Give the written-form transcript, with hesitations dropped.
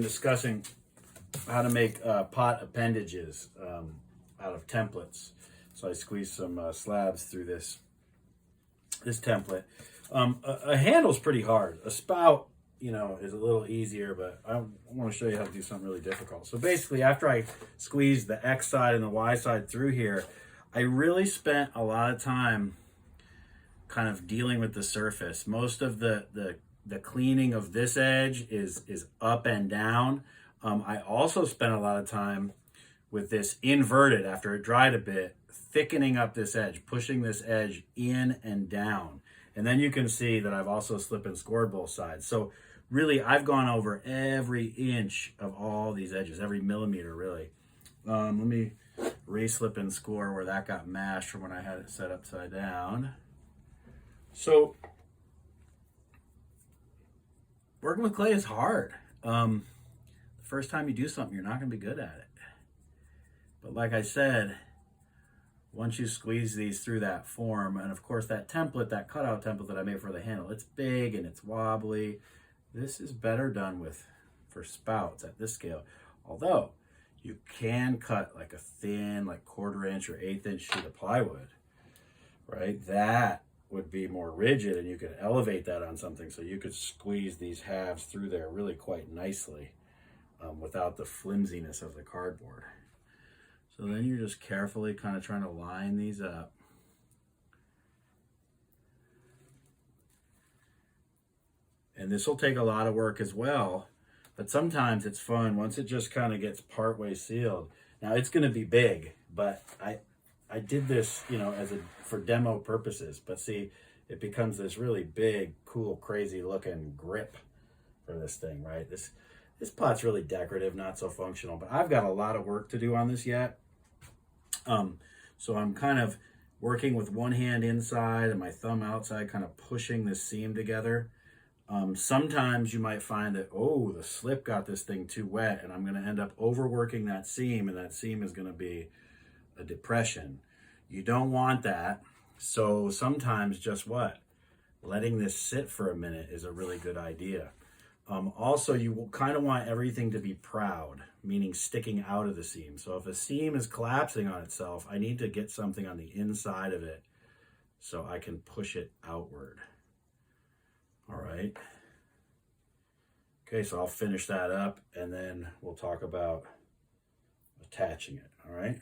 Discussing how to make pot appendages out of templates. So I squeezed some slabs through this template. A handle's pretty hard. A spout, is a little easier, but I want to show you how to do something really difficult. So basically, after I squeezed the X side and the Y side through here, I really spent a lot of time kind of dealing with the surface. Most of the cleaning of this edge is up and down. I also spent a lot of time with this inverted after it dried a bit, thickening up this edge, pushing this edge in and down. And then you can see that I've also slip and scored both sides. So really, I've gone over every inch of all these edges, every millimeter really. Let me re-slip and score where that got mashed from when I had it set upside down. So working with clay is hard. The first time you do something, you're not going to be good at it. But like I said, once you squeeze these through that form, and of course that template, that cutout template that I made for the handle, it's big and it's wobbly. This is better done for spouts at this scale. Although you can cut like a thin, like 1/4 inch or 1/8 inch sheet of plywood, right? That would be more rigid and you could elevate that on something, so you could squeeze these halves through there really quite nicely without the flimsiness of the cardboard. So then you're just carefully kind of trying to line these up. And this will take a lot of work as well, but sometimes it's fun once it just kind of gets partway sealed. Now it's going to be big, but I did this, for demo purposes, but see, it becomes this really big, cool, crazy looking grip for this thing, right? This pot's really decorative, not so functional, but I've got a lot of work to do on this yet. So I'm kind of working with one hand inside and my thumb outside, kind of pushing this seam together. Sometimes you might find that, oh, the slip got this thing too wet, and I'm going to end up overworking that seam, and that seam is going to be a depression. You don't want that. So sometimes just letting this sit for a minute is a really good idea. Also, you kind of want everything to be proud, meaning sticking out of the seam. So if a seam is collapsing on itself, I need to get something on the inside of it so I can push it outward. All right. Okay, so I'll finish that up and then we'll talk about attaching it. All right.